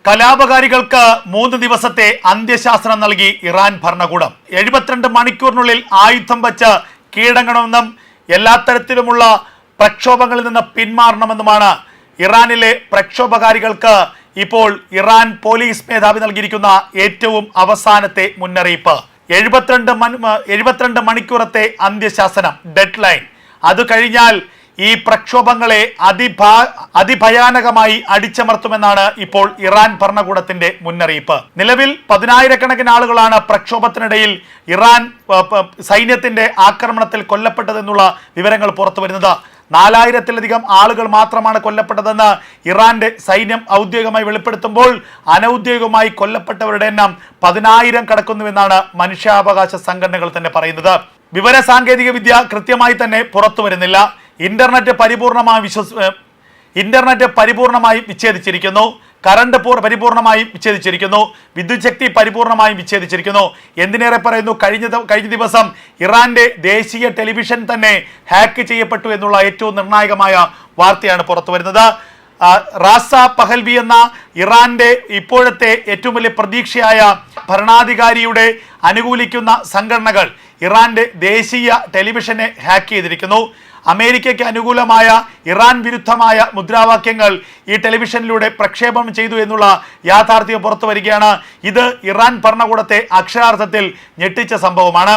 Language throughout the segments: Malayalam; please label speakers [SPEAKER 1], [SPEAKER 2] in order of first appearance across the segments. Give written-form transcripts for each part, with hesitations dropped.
[SPEAKER 1] കലാപകാരികൾക്ക് 3 ദിവസത്തെ അന്ത്യശാസനം നൽകി ഇറാൻ ഭരണകൂടം. 72 മണിക്കൂറിനുള്ളിൽ ആയുധം വച്ച് കീഴടങ്ങണമെന്നും എല്ലാ തരത്തിലുമുള്ള പ്രക്ഷോഭങ്ങളിൽ നിന്ന് പിന്മാറണമെന്നുമാണ് ഇറാനിലെ പ്രക്ഷോഭകാരികൾക്ക് ഇപ്പോൾ ഇറാൻ പോലീസ് മേധാവി നൽകിയിരിക്കുന്ന ഏറ്റവും അവസാനത്തെ മുന്നറിയിപ്പ്. 72 മണിക്കൂറത്തെ അന്ത്യശാസനം, ഡെഡ് ലൈൻ. അത് കഴിഞ്ഞാൽ ഈ പ്രക്ഷോഭങ്ങളെ അതിഭയാനകമായി അടിച്ചമർത്തുമെന്നാണ് ഇപ്പോൾ ഇറാൻ ഭരണകൂടത്തിന്റെ മുന്നറിയിപ്പ്. നിലവിൽ 10,000-കണക്കിന് ആളുകളാണ് പ്രക്ഷോഭത്തിനിടയിൽ ഇറാൻ സൈന്യത്തിന്റെ ആക്രമണത്തിൽ കൊല്ലപ്പെട്ടതെന്നുള്ള വിവരങ്ങൾ പുറത്തു വരുന്നത്. 4,000-ത്തിലധികം ആളുകൾ മാത്രമാണ് കൊല്ലപ്പെട്ടതെന്ന് ഇറാന്റെ സൈന്യം ഔദ്യോഗികമായി വെളിപ്പെടുത്തുമ്പോൾ അനൌദ്യോഗികമായി കൊല്ലപ്പെട്ടവരുടെ എണ്ണം 10,000 കടക്കുന്നുവെന്നാണ് മനുഷ്യാവകാശ സംഘടനകൾ തന്നെ പറയുന്നത്. വിവര സാങ്കേതിക വിദ്യ കൃത്യമായി തന്നെ പുറത്തു വരുന്നില്ല. ഇന്റർനെറ്റ് പരിപൂർണമായും വിച്ഛേദിച്ചിരിക്കുന്നു. കറണ്ട് പരിപൂർണമായും വിച്ഛേദിച്ചിരിക്കുന്നു. വിദ്യുത് ശക്തി പരിപൂർണമായും വിച്ഛേദിച്ചിരിക്കുന്നു. എന്തിനേറെ പറയുന്നു, കഴിഞ്ഞ ദിവസം ഇറാന്റെ ദേശീയ ടെലിവിഷൻ തന്നെ ഹാക്ക് ചെയ്യപ്പെട്ടു എന്നുള്ള ഏറ്റവും നിർണായകമായ വാർത്തയാണ് പുറത്തു വരുന്നത്. റാസ പഹൽവി എന്ന ഇറാന്റെ ഇപ്പോഴത്തെ ഏറ്റവും വലിയ പ്രതീക്ഷയായ ഭരണാധികാരിയുടെ അനുകൂലിക്കുന്ന സംഘടനകൾ ഇറാന്റെ ദേശീയ ടെലിവിഷനെ ഹാക്ക് ചെയ്തിരിക്കുന്നു. അമേരിക്കയ്ക്ക് അനുകൂലമായ ഇറാൻ വിരുദ്ധമായ മുദ്രാവാക്യങ്ങൾ ഈ ടെലിവിഷനിലൂടെ പ്രക്ഷേപണം ചെയ്തു എന്നുള്ള യാഥാർത്ഥ്യം പുറത്തു വരികയാണ്. ഇത് ഇറാൻ ഭരണകൂടത്തെ അക്ഷരാർത്ഥത്തിൽ ഞെട്ടിച്ച സംഭവമാണ്.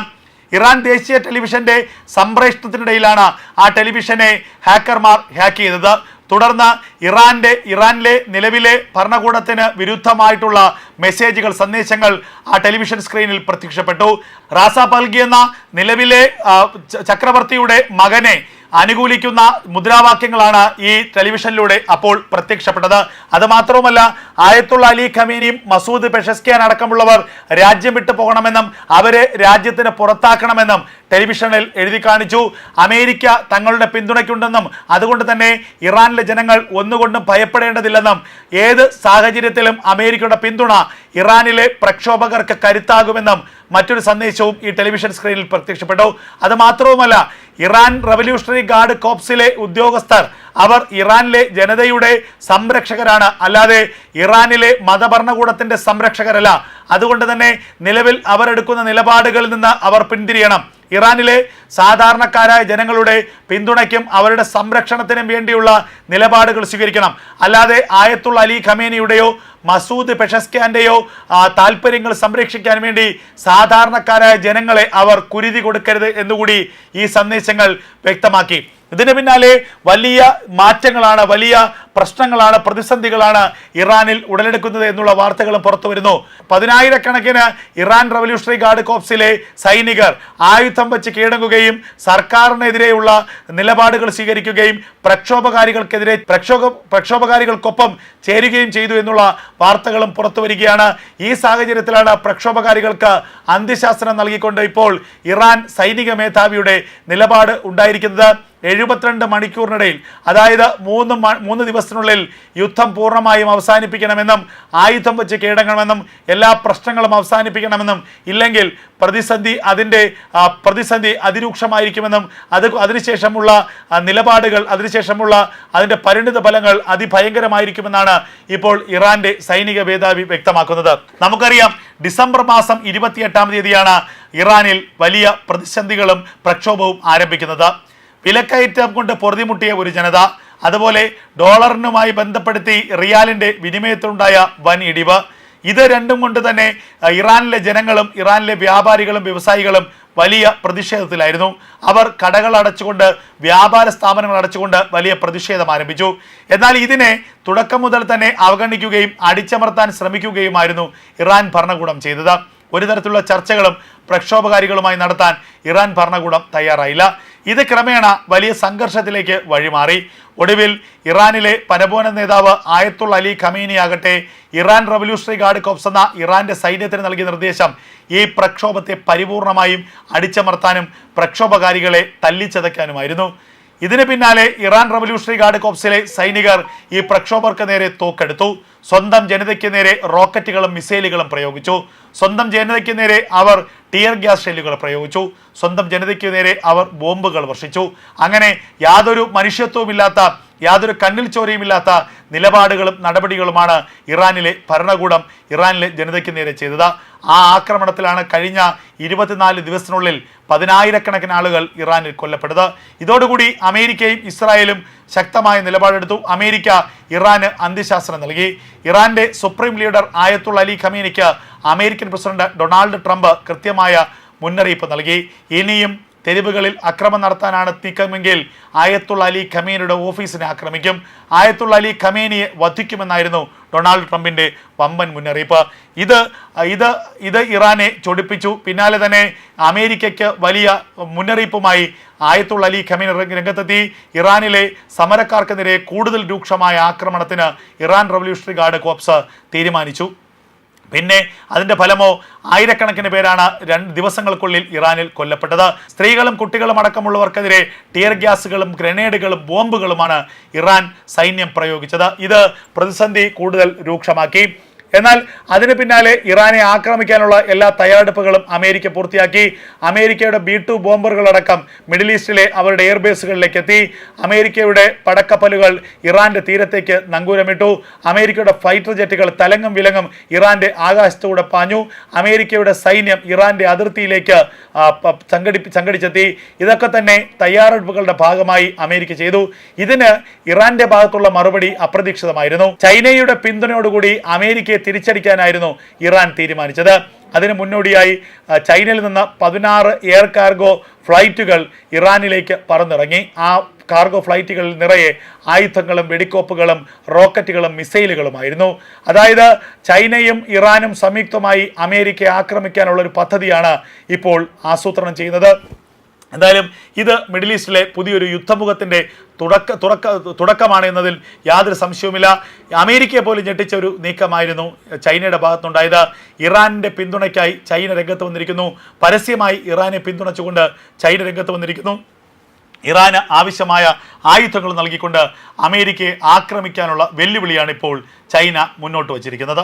[SPEAKER 1] ഇറാൻ ദേശീയ ടെലിവിഷന്റെ സംപ്രേഷണത്തിനിടയിലാണ് ആ ടെലിവിഷനെ ഹാക്കർമാർ ഹാക്ക് ചെയ്തത്. തുടർന്ന് ഇറാനിലെ നിലവിലെ ഭരണകൂടത്തിന് വിരുദ്ധമായിട്ടുള്ള മെസ്സേജുകൾ, സന്ദേശങ്ങൾ ആ ടെലിവിഷൻ സ്ക്രീനിൽ പ്രത്യക്ഷപ്പെട്ടു. റാസ പഹൽവി എന്ന നിലവിലെ ചക്രവർത്തിയുടെ മകനെ അനുകൂലിക്കുന്ന മുദ്രാവാക്യങ്ങളാണ് ഈ ടെലിവിഷനിലൂടെ അപ്പോൾ പ്രത്യക്ഷപ്പെട്ടത്. അത് മാത്രവുമല്ല, ആയത്തുള്ള അലി ഖമീനിയും മസൂദ് പെഷസ്കിയാൻ അടക്കമുള്ളവർ രാജ്യം വിട്ടു പോകണമെന്നും അവരെ രാജ്യത്തിന് പുറത്താക്കണമെന്നും ടെലിവിഷനിൽ എഴുതി കാണിച്ചു. അമേരിക്ക തങ്ങളുടെ പിന്തുണയ്ക്കുണ്ടെന്നും അതുകൊണ്ട് തന്നെ ഇറാനിലെ ജനങ്ങൾ ഒന്നുകൊണ്ടും ഭയപ്പെടേണ്ടതില്ലെന്നും ഏത് സാഹചര്യത്തിലും അമേരിക്കയുടെ പിന്തുണ ഇറാനിലെ പ്രക്ഷോഭകർക്ക് കരുത്താകുമെന്നും മറ്റൊരു സന്ദേശവും ഈ ടെലിവിഷൻ സ്ക്രീനിൽ പ്രത്യക്ഷപ്പെട്ടു. അത് മാത്രവുമല്ല, ഇറാൻ റവല്യൂഷണറി ഗാർഡ് കോപ്സിലെ ഉദ്യോഗസ്ഥർ അവർ ഇറാനിലെ ജനതയുടെ സംരക്ഷകരാണ്, അല്ലാതെ ഇറാനിലെ മതഭരണകൂടത്തിന്റെ സംരക്ഷകരല്ല. അതുകൊണ്ട് തന്നെ നിലവിൽ അവരെടുക്കുന്ന നിലപാടുകളിൽ നിന്ന് അവർ പിന്തിരിയണം. ഇറാനിലെ സാധാരണക്കാരായ ജനങ്ങളുടെ പിന്തുണയ്ക്കും അവരുടെ സംരക്ഷണത്തിനും വേണ്ടിയുള്ള നിലപാടുകൾ സ്വീകരിക്കണം. അല്ലാതെ ആയത്തുള്ള അലി ഖമേനിയുടെയോ മസൂദ് പെഷസ്കിയാന്റെയോ താല്പര്യങ്ങൾ സംരക്ഷിക്കാൻ വേണ്ടി സാധാരണക്കാരായ ജനങ്ങളെ അവർ കുരുതി കൊടുക്കരുത് എന്നുകൂടി ഈ സന്ദേശങ്ങൾ വ്യക്തമാക്കി. ഇതിന് പിന്നാലെ വലിയ മാറ്റങ്ങളാണ്, വലിയ പ്രശ്നങ്ങളാണ്, പ്രതിസന്ധികളാണ് ഇറാനിൽ ഉടലെടുക്കുന്നത് എന്നുള്ള വാർത്തകളും പുറത്തു വരുന്നു. 10,000-കണക്കിന് ഇറാൻ റവല്യൂഷണറി ഗാർഡ് കോപ്സിലെ സൈനികർ ആയുധം വെച്ച് കീഴടങ്ങുകയും സർക്കാരിനെതിരെയുള്ള നിലപാടുകൾ സ്വീകരിക്കുകയും പ്രക്ഷോഭകാരികൾക്കൊപ്പം ചേരുകയും ചെയ്തു എന്നുള്ള വാർത്തകളും പുറത്തു വരികയാണ്. ഈ സാഹചര്യത്തിലാണ് പ്രക്ഷോഭകാരികൾക്ക് അന്ത്യശാസനം നൽകിക്കൊണ്ട് ഇപ്പോൾ ഇറാൻ സൈനിക മേധാവിയുടെ നിലപാട് ഉണ്ടായിരിക്കുന്നത്. 72 മണിക്കൂറിനിടയിൽ, അതായത് 3 ദിവസത്തിനുള്ളിൽ യുദ്ധം പൂർണ്ണമായും അവസാനിപ്പിക്കണമെന്നും ആയുധം വെച്ച് കീഴടങ്ങണമെന്നും എല്ലാ പ്രശ്നങ്ങളും അവസാനിപ്പിക്കണമെന്നും, ഇല്ലെങ്കിൽ പ്രതിസന്ധി അതിരൂക്ഷമായിരിക്കുമെന്നും അതിനുശേഷമുള്ള നിലപാടുകൾ, അതിനുശേഷമുള്ള അതിൻ്റെ പരിണിത ഫലങ്ങൾ അതിഭയങ്കരമായിരിക്കുമെന്നാണ് ഇപ്പോൾ ഇറാന്റെ സൈനിക മേധാവി വ്യക്തമാക്കുന്നത്. നമുക്കറിയാം, ഡിസംബർ മാസം 28-ാം തീയതിയാണ് ഇറാനിൽ വലിയ പ്രതിസന്ധികളും പ്രക്ഷോഭവും ആരംഭിക്കുന്നത്. വിലക്കയറ്റം കൊണ്ട് പൊറുതിമുട്ടിയ ഒരു ജനത, അതുപോലെ ഡോളറിനുമായി ബന്ധപ്പെടുത്തി റിയാലിന്റെ വിനിമയത്തിലുണ്ടായ വൻ ഇടിവ്, ഇത് രണ്ടും കൊണ്ട് തന്നെ ഇറാനിലെ ജനങ്ങളും ഇറാനിലെ വ്യാപാരികളും വ്യവസായികളും വലിയ പ്രതിഷേധത്തിലായിരുന്നു. അവർ കടകൾ അടച്ചുകൊണ്ട്, വ്യാപാര സ്ഥാപനങ്ങൾ അടച്ചുകൊണ്ട് വലിയ പ്രതിഷേധം ആരംഭിച്ചു. എന്നാൽ ഇതിനെ തുടക്കം മുതൽ തന്നെ അവഗണിക്കുകയും അടിച്ചമർത്താൻ ശ്രമിക്കുകയുമായിരുന്നു ഇറാൻ ഭരണകൂടം ചെയ്തത്. ഒരു തരത്തിലുള്ള ചർച്ചകളും പ്രക്ഷോഭകാരികളുമായി നടത്താൻ ഇറാൻ ഭരണകൂടം തയ്യാറായില്ല. ഇത് ക്രമേണ വലിയ സംഘർഷത്തിലേക്ക് വഴിമാറി. ഒടുവിൽ ഇറാനിലെ പരമോന്നത നേതാവ് ആയത്തുള്ള അലി ഖമീനി ആകട്ടെ ഇറാൻ റവല്യൂഷണറി ഗാർഡ് കോപ്സ് എന്ന ഇറാന്റെ സൈന്യത്തിന് നൽകിയ നിർദ്ദേശം ഈ പ്രക്ഷോഭത്തെ പരിപൂർണമായും അടിച്ചമർത്താനും പ്രക്ഷോഭകാരികളെ തല്ലിച്ചതയ്ക്കാനുമായിരുന്നു. ഇതിന് പിന്നാലെ ഇറാൻ റവല്യൂഷണറി ഗാർഡ് കോപ്സിലെ സൈനികർ ഈ പ്രക്ഷോഭർക്ക് നേരെ തോക്കെടുത്തു. സ്വന്തം ജനതയ്ക്ക് നേരെ റോക്കറ്റുകളും മിസൈലുകളും പ്രയോഗിച്ചു. സ്വന്തം ജനതയ്ക്ക് നേരെ അവർ ടിയർ ഗ്യാസ് ഷെല്ലുകൾ പ്രയോഗിച്ചു. സ്വന്തം ജനതയ്ക്ക് നേരെ അവർ ബോംബുകൾ വർഷിച്ചു. അങ്ങനെ യാതൊരു മനുഷ്യത്വവുമില്ലാത്ത യാതൊരു കണ്ണിൽ ചോരയുമില്ലാത്ത നിലപാടുകളും നടപടികളുമാണ് ഇറാനിലെ ഭരണകൂടം ഇറാനിലെ ജനതയ്ക്ക് നേരെ ചെയ്തത്. ആ ആക്രമണത്തിലാണ് കഴിഞ്ഞ 24 ദിവസത്തിനുള്ളിൽ 10,000-കണക്കിന് ആളുകൾ ഇറാനിൽ കൊല്ലപ്പെട്ടത്. ഇതോടുകൂടി അമേരിക്കയും ഇസ്രായേലും ശക്തമായ നിലപാടെടുത്തു. അമേരിക്ക ഇറാന് അന്ത്യശാസനം നൽകി. ഇറാന്റെ സുപ്രീം ലീഡർ ആയത്തുള്ള അലി ഖമേനിക്ക് അമേരിക്കൻ പ്രസിഡന്റ് ഡൊണാൾഡ് ട്രംപ് കൃത്യമായ മുന്നറിയിപ്പ് നൽകി. ഇനിയും തെരുവുകളിൽ അക്രമം നടത്താനാണ് നീക്കമെങ്കിൽ ആയത്തുള്ള അലി ഖമേനിയുടെ ഓഫീസിനെ ആക്രമിക്കും, ആയത്തുള്ള അലി ഖമേനിയെ വധിക്കുമെന്നായിരുന്നു ഡൊണാൾഡ് ട്രംപിന്റെ വമ്പൻ മുന്നറിയിപ്പ്. ഇത് ഇറാനെ ചൊടിപ്പിച്ചു. പിന്നാലെ തന്നെ അമേരിക്കയ്ക്ക് വലിയ മുന്നറിയിപ്പുമായി ആയത്തുള്ള അലി ഖമേനി രംഗത്തെത്തി. ഇറാനിലെ സമരക്കാർക്കെതിരെ കൂടുതൽ രൂക്ഷമായ ആക്രമണത്തിന് ഇറാൻ റവല്യൂഷണറി ഗാർഡ് കോർപ്സ് തീരുമാനിച്ചു. പിന്നെ അതിൻ്റെ ഫലമോ ആയിരക്കണക്കിന് പേരാണ് 2 ദിവസങ്ങൾക്കുള്ളിൽ ഇറാനിൽ കൊല്ലപ്പെട്ടത്. സ്ത്രീകളും കുട്ടികളും അടക്കമുള്ളവർക്കെതിരെ ടിയർ ഗ്യാസുകളും ഗ്രനേഡുകളും ബോംബുകളുമാണ് ഇറാൻ സൈന്യം പ്രയോഗിച്ചത്. ഇത് പ്രതിസന്ധി കൂടുതൽ രൂക്ഷമാക്കി. എന്നാൽ അതിന് പിന്നാലെ ഇറാനെ ആക്രമിക്കാനുള്ള എല്ലാ തയ്യാറെടുപ്പുകളും അമേരിക്ക പൂർത്തിയാക്കി. അമേരിക്കയുടെ B-2 ബോംബറുകളടക്കം മിഡിൽ ഈസ്റ്റിലെ അവരുടെ എയർബേസുകളിലേക്ക് എത്തി. അമേരിക്കയുടെ പടക്കപ്പലുകൾ ഇറാന്റെ തീരത്തേക്ക് നങ്കൂരമിട്ടു. അമേരിക്കയുടെ ഫൈറ്റർ ജെറ്റുകൾ തലങ്ങും വിലങ്ങും ഇറാന്റെ ആകാശത്തൂടെ പാഞ്ഞു. അമേരിക്കയുടെ സൈന്യം ഇറാന്റെ അതിർത്തിയിലേക്ക് സംഘടിച്ചെത്തി. ഇതൊക്കെ തന്നെ തയ്യാറെടുപ്പുകളുടെ ഭാഗമായി അമേരിക്ക ചെയ്തു. ഇതിന് ഇറാന്റെ ഭാഗത്തുള്ള മറുപടി അപ്രതീക്ഷിതമായിരുന്നു. ചൈനയുടെ പിന്തുണയോടുകൂടി അമേരിക്കയെ തിരിച്ചടിക്കാനായിരുന്നു ഇറാൻ തീരുമാനിച്ചത്. അതിന് മുന്നോടിയായി ചൈനയിൽ നിന്ന് 16 എയർ കാർഗോ ഫ്ലൈറ്റുകൾ ഇറാനിലേക്ക് പറന്നിറങ്ങി. ആ കാർഗോ ഫ്ലൈറ്റുകളിൽ നിറയെ ആയുധങ്ങളും വെടിക്കോപ്പുകളും റോക്കറ്റുകളും മിസൈലുകളുമായിരുന്നു. അതായത് ചൈനയും ഇറാനും സംയുക്തമായി അമേരിക്കയെ ആക്രമിക്കാനുള്ള ഒരു പദ്ധതിയാണ് ഇപ്പോൾ ആസൂത്രണം ചെയ്യുന്നത്. എന്തായാലും ഇത് മിഡിൽ ഈസ്റ്റിലെ പുതിയൊരു യുദ്ധമുഖത്തിൻ്റെ തുടക്കമാണ് എന്നതിൽ യാതൊരു സംശയവുമില്ല. അമേരിക്കയെ പോലും ഞെട്ടിച്ച ഒരു നീക്കമായിരുന്നു ചൈനയുടെ ഭാഗത്തുനിന്നുണ്ടായത്. ഇറാനിൻ്റെ പിന്തുണയ്ക്കായി ചൈന രംഗത്ത് വന്നിരിക്കുന്നു. പരസ്യമായി ഇറാനെ പിന്തുണച്ചുകൊണ്ട് ചൈന രംഗത്ത് വന്നിരിക്കുന്നു. ഇറാന് ആവശ്യമായ ആയുധങ്ങൾ നൽകിക്കൊണ്ട് അമേരിക്കയെ ആക്രമിക്കാനുള്ള വെല്ലുവിളിയാണ് ഇപ്പോൾ ചൈന മുന്നോട്ട് വച്ചിരിക്കുന്നത്.